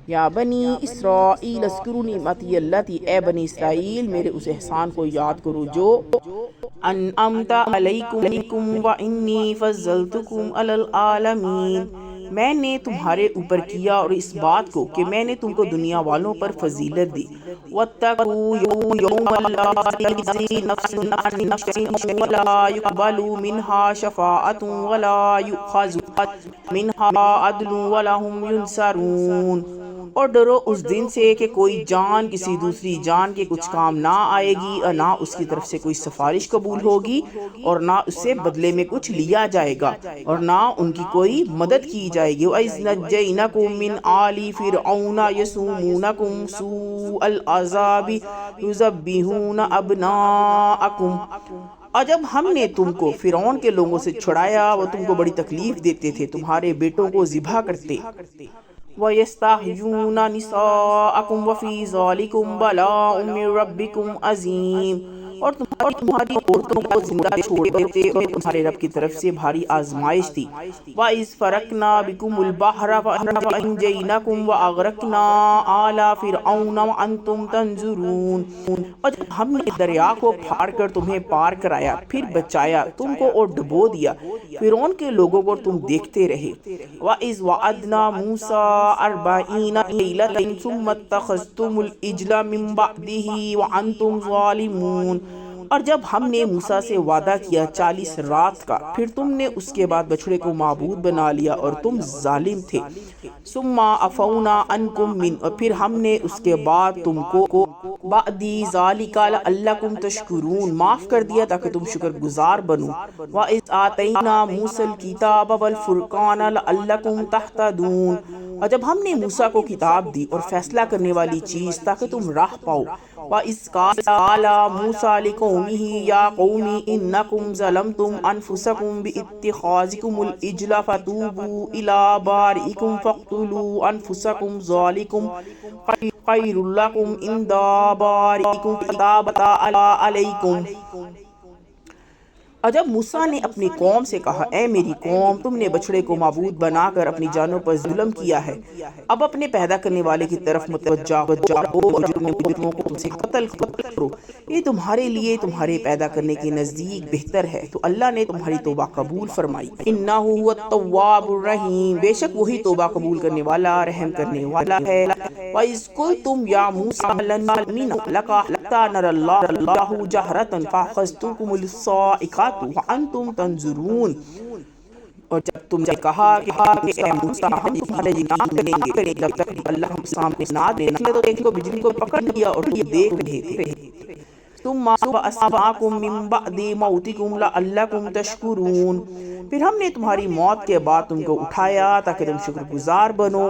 یا بنی اسرائیل اذکروا نعمتی التی، اے بنی اسرائیل میرے اس احسان کو یاد کرو جو انعمت علیکم وانی فضلتکم علی العالمین، میں نے تمہارے اوپر کیا، اور اس بات کو کہ میں نے تم کو دنیا والوں پر فضیلت دی۔ واتقوا یوما لا تجزی نفس عن نفس ولا يقبل منها شفاعۃ ولا یؤخذ منها عدل ولا هم ينصرون، اور ڈرو اس دن سے کہ کوئی جان کسی دوسری جان کے کچھ کام نہ آئے گی، اور نہ اس کی طرف سے کوئی سفارش قبول ہوگی، اور نہ اس سے بدلے میں کچھ لیا جائے گا، اور نہ ان کی کوئی مدد کی جائے گی۔ وَإِذْ نَجَّيْنَاكُم مِّنْ آلِ فِرْعَوْنَ يَسُومُونَكُمْ سُوءَ الْعَذَابِ يُذَبِّحُونَ أَبْنَاءَكُمْ، اور جب ہم نے تم کو فرعون کے لوگوں سے چھڑایا، وہ تم کو بڑی تکلیف دیتے تھے، تمہارے بیٹوں کو ذبح کرتے۔ وَيَسْتَحْيُونَ نِسَاءَكُمْ وَفِي ذَلِكُمْ بَلَاءٌ مِّن رَّبِّكُمْ عَظِيمٌ، اور تمہاری عورتوں کو زندہ چھوڑ دیتے، اور تمہارے رب کی طرف سے بھاری آزمائش تھی۔ وَإِذْ فَرَقْنَا بِكُمُ الْبَحْرَ فَأَنجَيْنَاكُمْ وَأَغْرَقْنَا آلَ فِرْعَوْنَ وَأَنتُمْ تَنظُرُونَ، اور جب ہم نے دریا کو پھاڑ کر تمہیں پار کرایا، پھر بچایا تم کو اور ڈبو دیا فرعون کے لوگوں کو، تم دیکھتے رہے۔ وَإِذْ وَعَدْنَا مُوسَىٰ 40 لَيْلَةً ثُمَّ اتَّخَذْتُمُ الْعِجْلَ مِن بَعْدِهِ وَأَنتُمْ ظَالِمُونَ، اور جب ہم نے موسیٰ سے وعدہ کیا 40 رات کا، پھر تم نے اس کے بعد بچڑے کو معبود بنا لیا اور تم ظالم تھے۔ ثُمَّ عَفَوْنَا عَنْكُم مِّن، اور پھر ہم نے اس کے بعد تم کو بَعْدِ ذَلِكَ لَعَلَّكُمْ تَشْكُرُونَ معاف کر دیا تاکہ تم شکر گزار بنو۔ وَإِذْ آتَيْنَا مُوسَى الْكِتَابَ وَالْفُرْقَانَ لَعَلَّكُمْ تَهْتَدُونَ، اور جب ہم نے موسیٰ کو کتاب دی اور فیصلہ کرنے والی چیز تاکہ تم راہ پاؤ۔ وَإِذْ قَالَ مُوسَىٰ لِقَوْمِهِ يَا قَوْمِ إِنَّكُمْ ظَلَمْتُمْ أَنفُسَكُمْ بِاتِّخَاذِكُمُ الْعِجْلَ فَتُوبُوا إِلَىٰ بَارِئِكُمْ فَاقْتُلُوا أَنفُسَكُمْ ذَٰلِكُمْ خَيْرٌ لَكُمْ عِندَ بَارِئِكُمْ فَتَابَ عَلَيْكُمْ، اور جب موسیٰ نے اپنی قوم سے کہا، اے میری قوم، تم نے بچڑے کو معبود بنا کر اپنی جانوں پر ظلم کیا ہے، اب اپنے پیدا کرنے والے کی طرف متوجہ ہو اور مجرموں کو تم سے قتل کرو، یہ تمہارے لیے تمہارے پیدا کرنے کے نزدیک بہتر ہے، تو اللہ نے تمہاری توبہ قبول فرمائی۔ انہ هو التواب الرحیم، بے شک وہی توبہ قبول کرنے والا رحم کرنے والا ہے۔ وَإِذْ قُلْتُمْ يَا مُوسَىٰ لَن نُّؤْمِنَ لَكَ حَتَّىٰ نَرَى اللَّهَ جَهْرَةً فَأَخَذْتُكُمُ الصَّاعِقَةُ وَأَنْتُمْ تَنظُرُونَ، اور جب تم نے کہا کہ اے موسیٰ ہم تمہارے جناب کریں گے، جب تک اللہ ہم سامنے نہ دیکھ لے، تو ایک کو بجلی کو پکڑ لیا اور یہ دیکھ رہے تھے۔ ثُمَّ بَعَثْنَاكُم مِّن بَعْدِ مَوْتِكُمْ لَعَلَّكُمْ تَشْكُرُونَ، پھر ہم نے تمہاری موت کے بعد تم کو اٹھایا تاکہ تم شکر گزار بنو۔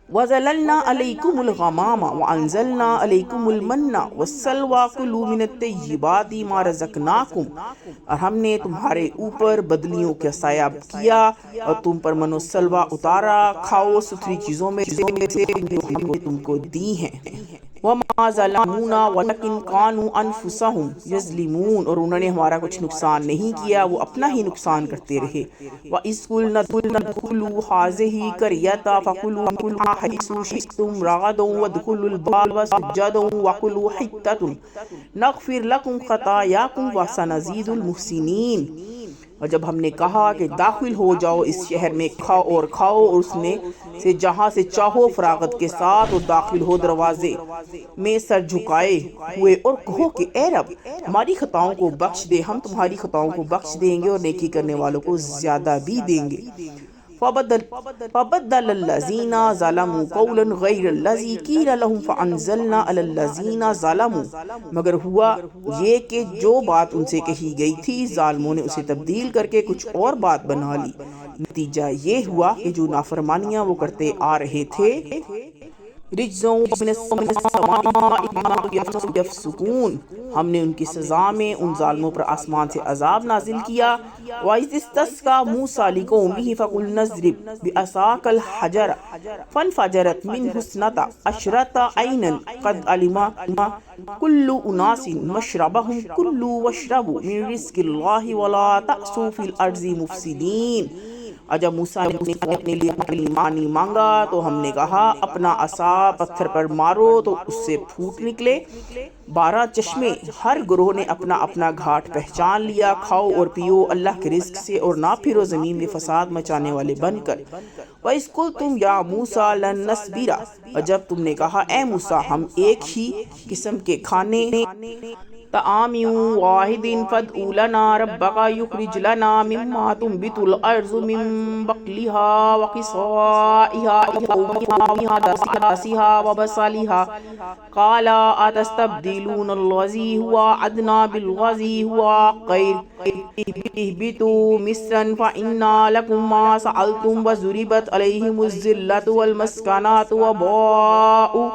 وَظَلَلْنَا عَلَيْكُمُ الْغَمَامَ وَأَنزَلْنَا عَلَيْكُمُ الْمَنَّ وَالسَّلْوَىٰ كُلُوا مِنَ الطَّيِّبَاتِ مَا رَزَقْنَاكُمْ، اور ہم نے تمہارے اوپر بدلیوں کا سایہ کیا اور تم پر من و سلوہ اتارا، کھاؤ ستھری چیزوں میں سے جو ہم نے تم کو دی ہیں۔ وَمَا ظَلَمُونَا وَلَٰكِن كَانُوا أَنفُسَهُمْ يَظْلِمُونَ، اور انہوں نے ہمارا کچھ نقصان نہیں کیا، وہ اپنا ہی نقصان کرتے رہے۔ وَإِذْ قُلْنَا ادْخُلُوا هَٰذِهِ الْقَرْيَةَ فَكُلُوا مِنْهَا حَيْثُ شِئْتُمْ رَغَدًا وَادْخُلُوا الْبَابَ سُجَّدًا وَقُولُوا حِطَّةٌ نَغْفِرْ لَكُمْ خَطَايَاكُمْ وَسَنَزِيدُ الْمُحْسِنِينَ، اور جب ہم نے کہا کہ داخل ہو جاؤ اس شہر میں، کھاؤ اور اس میں سے جہاں سے چاہو فراغت کے ساتھ، اور داخل ہو دروازے میں سر جھکائے ہوئے، اور کہو کہ اے رب ہماری خطاؤں کو بخش دے، ہم تمہاری خطاؤں کو بخش دیں گے اور نیکی کرنے والوں کو زیادہ بھی دیں گے۔ فَبَدَّلَ الَّذِينَ ظَلَمُوا قَوْلًا غَيْرَ الَّذِي قِيلَ لَهُمْ فَأَنزَلْنَا عَلَى الَّذِينَ ظَلَمُوا، مگر ہوا یہ کہ جو بات ان سے کہی گئی تھی ظالموں نے اسے تبدیل کر کے کچھ اور بات بنا لی، نتیجہ یہ ہوا کہ جو نافرمانیاں وہ کرتے آ رہے تھے، رِجْزًا مِّنَ السَّمَاءِ بِمَا يَفْسُقُونَ، ہم نے ان کی سزا میں ان ظالموں پر آسمان سے عذاب نازل کیا۔ وَإِذِ اسْتَسْقَىٰ مُوسَىٰ لِقَوْمِهِ فَقُلْنَا اضْرِبْ بِعَصَاكَ الْحَجَرَ فَانْفَجَرَتْ مِنْهُ اثْنَتَا عَشْرَةَ عَيْنًا قَدْ عَلِمَ كُلُّ أُنَاسٍ مَّشْرَبَهُمْ كُلُوا وَاشْرَبُوا مِن رِّزْقِ اللَّهِ وَلَا تَعْثُوا فِي الْأَرْضِ مُفْسِدِينَ، اور جب موسیٰ نے اپنے لیے پانی مانگا تو ہم نے کہا اپنا عصا پتھر پر مارو تو اس سے پھوٹ نکلے 12 چشمے، ہر گروہ نے اپنا اپنا گھاٹ پہچان لیا، کھاؤ اور پیو اللہ کے رزق سے اور نہ پھرو زمین میں فساد مچانے والے بن کر۔ وَإِذْ قُلْتُمْ يَا مُوسَىٰ لَن نَّصْبِرَ، اور جب تم نے کہا اے موسیٰ ہم ایک ہی قسم کے کھانے طعام واحد فادع لنا ربک یخرج لنا مما تنبت الارض من بقلها وقثائها وحدثها وبصلها قال اتستبدلون الذي هو ادنى بالذي هو خير اهبطوا مصرا فإن لكم ما سألتم وضربت عليهم الذلة والمسكنة وباءوا،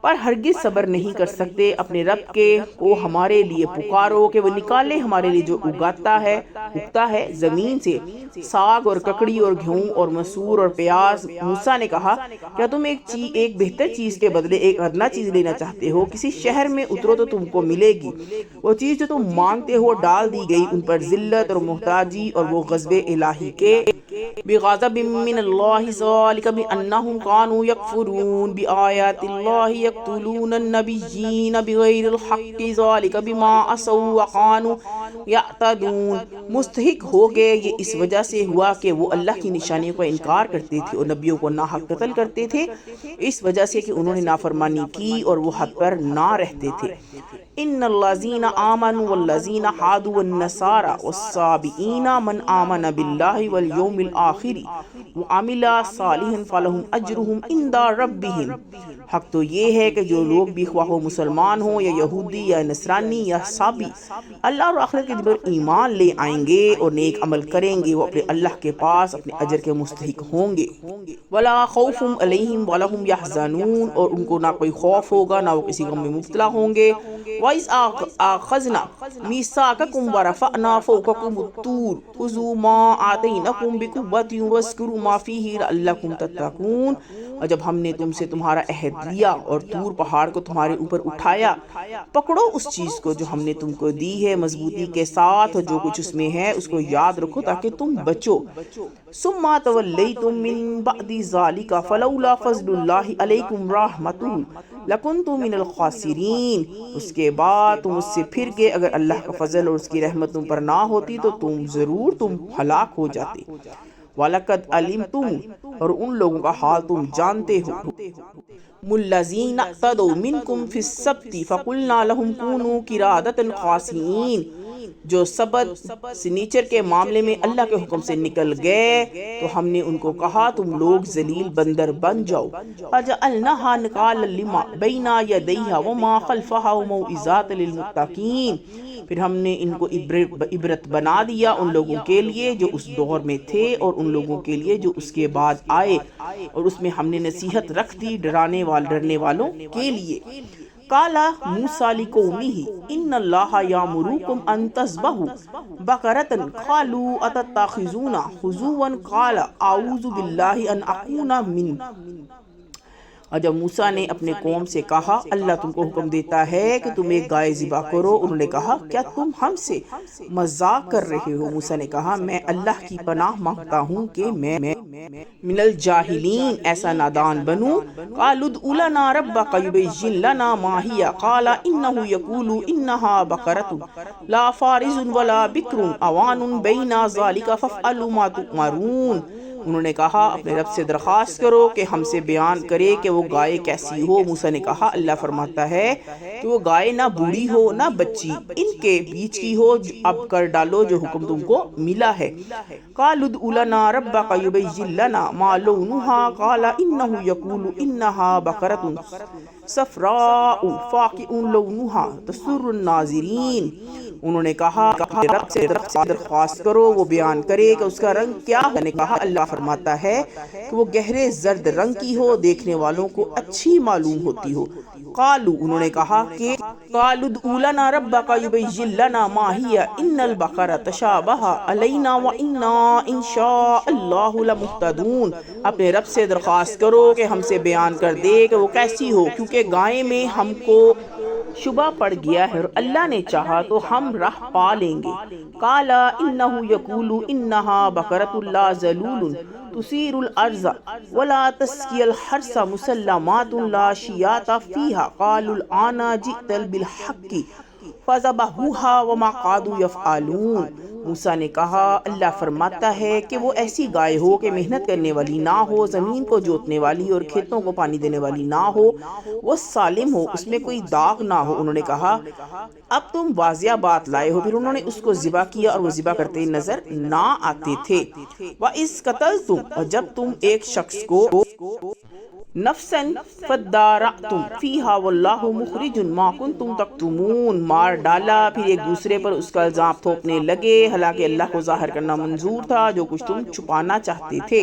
پر ہرگز صبر نہیں کر سکتے اپنے رب کے کو ہمارے لیے پکارو کہ وہ نکالے ہمارے لیے جو اگتا ہے زمین سے ساگ اور ککڑی اور گیہوں اور مسور اور پیاز۔ موسیٰ نے کہا کیا تم ایک بہتر چیز کے بدلے ایک ادنا چیز لینا چاہتے ہو؟ کسی شہر میں اترو تو تم کو ملے گی وہ چیز جو تم مانگتے ہو۔ ڈال دی گئی ان پر ذلت اور محتاجی اور وہ غضب الہی کے بغضب من اللہ ذلك بأنهم كانوا يكفرون بآیات اللہ يقتلون النبیین بغیر الحق ذلك بما عصوا وكانوا یعتدون۔ مستحق ہو گئے یہ اس وجہ سے ہوا کہ وہ اللہ کی نشانیوں کا انکار کرتے تھے اور نبیوں کو ناحق قتل کرتے تھے، اس وجہ سے کہ انہوں نے نافرمانی کی اور وہ حد پر نہ رہتے تھے۔ ان الذین آمنوا والذین ہادوا والنصارى والصابئین من آمن باللہ والیوم الآخر وعمل صالحا فلہم اجرہم عند ربہم۔ حق تو یہ ہے کہ جو لوگ بھی خواہ مسلمان ہوں یا یہودی یا نصرانی یا صابی اللہ اور آخرت کے دن پر ایمان لے آئیں گے اور نیک عمل کریں گے، وہ اپنے اللہ کے پاس اپنے اجر کے مستحق ہوں گے۔ ولا خوف علیہم ولا هم یحزنون، اور ان کو نہ کوئی خوف ہوگا نہ وہ کسی غم میں مبتلا ہوں گے۔ وَإِذْ أَخَذْنَا مِيثَاقَكُمْ وَرَفَعْنَا فَوْقَكُمُ الطُّورَ خُذُوا مَا آتَيْنَاكُمْ بِقُوَّةٍ وَاذْكُرُوا مَا فِيهِ لَعَلَّكُمْ تَتَّقُونَ، اور جب ہم نے تم سے تمہارا عہد لیا اور طور پہاڑ کو تمہارے اوپر اٹھایا، پکڑو اس چیز کو جو ہم نے تم کو دی ہے مضبوطی کے ساتھ، اور جو کچھ اس میں ہے اس کو یاد رکھو تاکہ تم بچو۔ ثم تولیتم من بعد ذلک فلولا فضل اللہ علیکم ورحمتہ لکنتم من الخاسرین، اس کے بعد تم اس سے پھر گئے، اگر اللہ کا فضل اور اس کی رحمت تم پر نہ ہوتی تو تم ہلاک ہو جاتے۔ وَلَقَدْ عَلِمْتُمْ، اور ان لوگوں کا حال تم جانتے ہو۔ الذین اعتدوا منکم فی السبت فقلنا لهم کونوا قردۃ خاسئین، جو سبت سنیچر کے معاملے میں اللہ کے حکم سے نکل گئے تو ہم نے ان کو کہا تم لوگ ذلیل بندر بن جاؤ۔ فجعلناها نکالا لما بین یدیہا وما خلفہا وموعظۃ للمتقین، پھر ہم نے ان کو عبرت بنا دیا ان لوگوں کے لیے جو اس دور میں تھے اور ان لوگوں کے لیے جو اس کے بعد آئے، اور اس میں ہم نے نصیحت رکھ دی ڈرنے والوں کے لیے۔ قال موسیٰ لقومہ ان اللہ یامرکم ان تذبحوا بقرۃ قالوا اتتخذونہ ہزوا قال اعوذ باللہ ان اکون من۔ اور جب موسیٰ نے اپنے قوم سے کہا اللہ تم کو حکم دیتا ہے کہ تم ایک گائے ذبح کرو، انہوں نے کہا کیا تم ہم سے مذاق کر رہے ہو؟ موسیٰ نے کہا میں اللہ کی پناہ مانگتا ہوں کہ میں من الجاہلین ایسا نادان بنوں۔ قالوا ادع لنا ربک یبین لنا ما ہی قال انہ یقول انہا بقرۃ لا فارض ولا بکر عوان بین ذلک فافعلوا ما تؤمرون۔ انہوں نے کہا اپنے رب سے درخواست کرو کہ ہم سے بیان کرے کہ وہ گائے کیسی ہو۔ موسیٰ نے کہا اللہ فرماتا ہے کہ وہ گائے نہ بوڑھی ہو نہ بچی، ان کے بیچ کی ہو، اب کر ڈالو جو حکم تم کو ملا ہے۔ قالوا ادع لنا ربک یبین لنا ما لونہا قال انہ یقول انہا بقرۃ صفراء فاقع لونہا تسر الناظرین۔ انہوں نے کہا اپنے رب سے درخواست کرو وہ بیان کرے کہ اس کا رنگ کیا ہے۔ میں نے کہا اللہ فرماتا ہے کہ وہ گہرے زرد رنگ کی ہو، دیکھنے والوں کو اچھی معلوم ہوتی ہو۔ قالوا انہوں نے کہا کہ قالوا ادع لنا ربک یبین لنا ما ہی ان البقرۃ تشابہ علینا وانا ان شاء اللہ لمہتدون۔ اپنے رب سے درخواست کرو کہ ہم سے بیان کر دے کہ وہ کیسی ہو، کیونکہ گائے میں ہم کو شبہ پڑ گیا ہے اور اللہ نے چاہا تو ہم راہ پا لیں گے۔ قالا انہ یقول انہا بقرۃ لا ذلول تثیر الارض ولا تسقی الحرث مسلمات لا شیاۃ فیہا قالوا الآن جئت بالحق فذبحوها وما قادوا یفعلون۔ موسیٰ نے کہا اللہ فرماتا ہے کہ وہ ایسی گائے ہو کہ محنت کرنے والی نہ ہو، زمین کو جوتنے والی اور کھیتوں کو پانی دینے والی نہ ہو، وہ سالم ہو، اس میں کوئی داغ نہ ہو۔ انہوں نے کہا اب تم واضح بات لائے ہو، پھر انہوں نے اس کو ذبح کیا اور وہ ذبح کرتے نظر نہ آتے تھے۔ وَإِذْ قَتَلْتُمْ، اور جب تم ایک شخص کو نفسن فدارعتم فیہا واللہ مخرج ما کنتم تکتمون، مار ڈالا، پھر ایک دوسرے پر اس کا الزام تھوپنے لگے، حالانکہ اللہ کو ظاہر کرنا منظور تھا جو کچھ تم چھپانا چاہتے تھے۔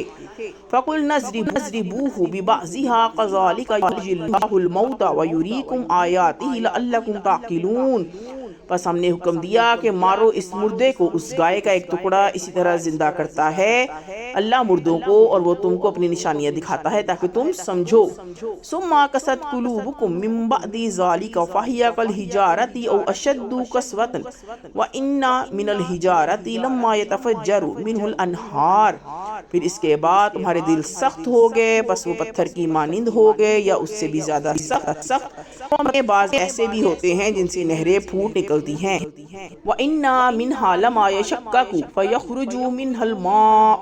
فَقُلْنَا اضْرِبُوهُ بِبَعْضِهَا كَذَلِكَ يُحْيِي اللَّهُ الْمَوْتَى وَيُرِيكُمْ آيَاتِهِ لَعَلَّكُمْ تَعْقِلُونَ۔ پس ہم نے حکم دیا کہ مارو اس مردے کو، اس گائے کا ایک ٹکڑا اسی طرح زندہ کرتا ہے اللہ مردوں کو، اور وہ تم کو اپنی نشانیاں دکھاتا ہے تاکہ تم سمجھو۔ ثم قست قلوبكم من بعد ذلك فهي كالحجارة او اشد قسوة وان من الحجارة لما يتفجر منه الانهار، پھر اس کے بعد تمہارے دل سخت ہو گئے، پس وہ پتھر کی مانند ہو گئے یا اس سے بھی زیادہ سخت۔ میں بعض ایسے بھی ہوتے ہیں جن سے نہریں پھوٹ نکلتی ہیں۔ وَإِنَّا مِنْهَا لَمَا يَشَقَّقُ فَيَخْرُجُ مِنْهَا الْمَاءُ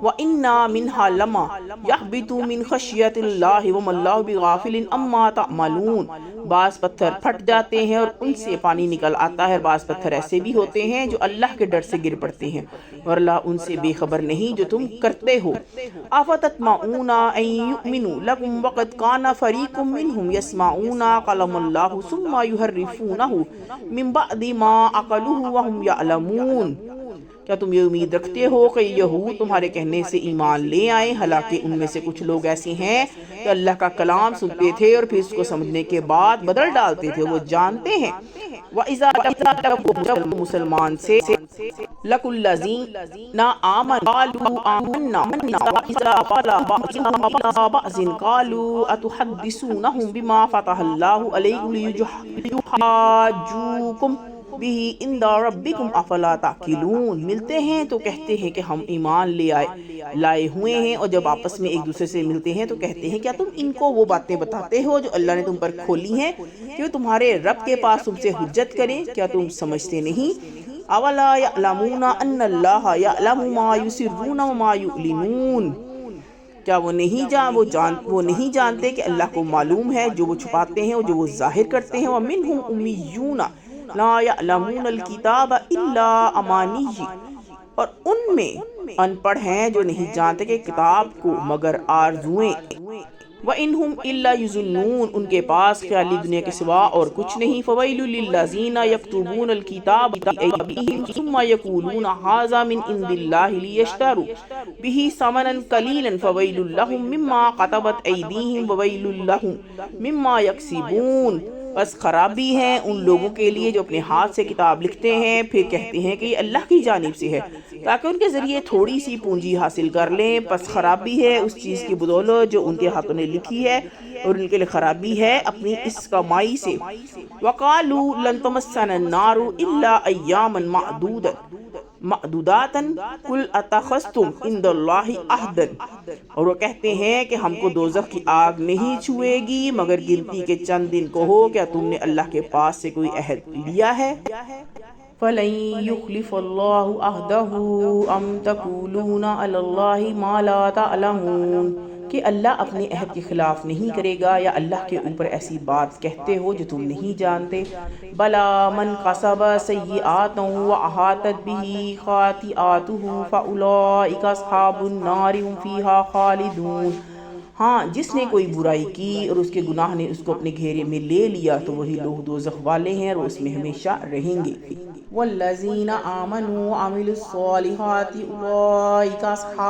وَإِنَّا مِنْهَا لَمَا يَهْبِطُ مِنْ خَشْيَةِ اللَّهِ وَمَا اللَّهُ بِغَافِلٍ عَمَّا تَعْمَلُونَ۔ بعض پتھر پھٹ جاتے ہیں اور ان سے پانی نکل آتا ہے، بعض پتھر ایسے بھی ہوتے ہیں جو اللہ کے ڈر سے گر پڑتے ہیں اور اللہ ان سے بے خبر نہیں جو تم کرتے ہو۔ أَفَتَطْمَعُونَ أَن يُؤْمِنُوا لَكُمْ وَقَدْ كَانَ فَرِيقٌ مِّنْهُمْ يَسْمَعُونَ كَلَامَ اللَّهِ ثُمَّ يُحَرِّفُونَهُ مِن بَعْدِ مَا عَقَلُوهُ وَهُمْ يَعْلَمُونَ۔ کیا تم یہ امید رکھتے ہو کہ یہود تمہارے کہنے سے ایمان لے آئیں، حالانکہ ان میں سے کچھ لوگ ایسے ہیں کہ اللہ کا کلام سنتے تھے اور پھر اس کو سمجھنے کے بعد بدل ڈالتے تھے، وہ جانتے ہیں۔ وَإِذَا جب مسلمان سے لَقُوا الَّذِينَ آمَنُوا قَالُوا آمَنَّا وَإِذَا خَلَا بَعْضُهُمْ إِلَىٰ بَعْضٍ قَالُوا أَتُحَدِّثُونَهُم بِمَا فَتَحَ اللَّهُ عَلَيْكُمْ لِيُحَاجُّوكُم بِهِ عِندَ رَبِّكُمْ أَفَلَا تَعْقِلُونَ۔ ملتے ہیں تو کہتے ہیں کہ ہم ایمان لائے ہوئے ہیں، اور جب آپس میں ایک دوسرے سے ملتے ہیں تو کہتے ہیں کیا تم ان کو وہ باتیں بتاتے ہو جو اللہ نے تم پر کھولی ہیں کہ وہ تمہارے رب کے پاس تم سے حجت کریں؟ کیا تم سمجھتے نہیں؟ اولا یعلمون ان اللہ یعلم ما یسرون وما یعلنون، کیا وہ نہیں جانتے کہ اللہ کو معلوم ہے جو وہ چھپاتے ہیں اور جو وہ ظاہر کرتے ہیں۔ ومنہم امیون لا یعلمون الکتاب الا امانی، اور ان میں ان پڑھ ہیں جو نہیں جانتے کہ کتاب کو مگر آرزوئیں۔ وَإِنْهُمْ إِلَّا يُظُنُّونَ، ان کے پاس خیالی دنیا کے سوا اور کچھ نہیں۔ فَوَيْلٌ لِّلَّذِينَ يَكْتُبُونَ الْكِتَابَ بِأَيْدِيهِمْ ثُمَّ يَقُولُونَ هَٰذَا مِنْ عِندِ اللَّهِ لِيَشْتَرُوا بِهِ ثَمَنًا قَلِيلًا فَوَيْلٌ لَّهُم مِّمَّا كَتَبَتْ أَيْدِيهِمْ وَوَيْلٌ لَّهُم مِّمَّا يَكْسِبُونَ۔ بس خرابی ہے ان لوگوں کے لیے جو اپنے ہاتھ سے کتاب لکھتے ہیں پھر کہتے ہیں کہ یہ اللہ کی جانب سے ہے تاکہ ان کے ذریعے تھوڑی سی پونجی حاصل کر لیں، پس خرابی ہے اس چیز کی بدولت جو ان کے ہاتھوں نے لکھی ہے، اور ان کے لیے خرابی ہے اپنی اس کمائی سے۔ وَقَالُوا لَن تَمَسَّنَا النَّارُ إِلَّا أَيَّامًا مَعْدُودَاتًا قُلْ أَتَخَذْتُمْ عِندَ اللَّهِ عَهْدًا، اور وہ کہتے ہیں کہ ہم کو دوزخ کی آگ نہیں چھوئے گی مگر گنتی کے چند دن کو ہو، کیا تم نے اللہ کے پاس سے کوئی عہد لیا ہے؟ فَلَن يُخْلِفَ اللَّهُ عَهْدَهُ أَمْ تَقُولُونَ عَلَى اللَّهِ مَا لَا تَعْلَمُونَ، کہ اللہ اپنے عہد کے خلاف نہیں کرے گا یا اللہ کے اوپر ایسی بات کہتے ہو جو تم نہیں جانتے۔ بلا من کسب سیئات وأحاطت به خطیئاته فأولئک اصحاب النار هم فیہا خالدون، ہاں جس نے کوئی برائی کی اور اس کے گناہ نے اس کو اپنے گھیرے میں لے لیا تو وہی لوگ دوزخ والے ہیں اور اس میں ہمیشہ رہیں گے۔ والذین آمنوا وعملوا الصالحات أولئک اصحاب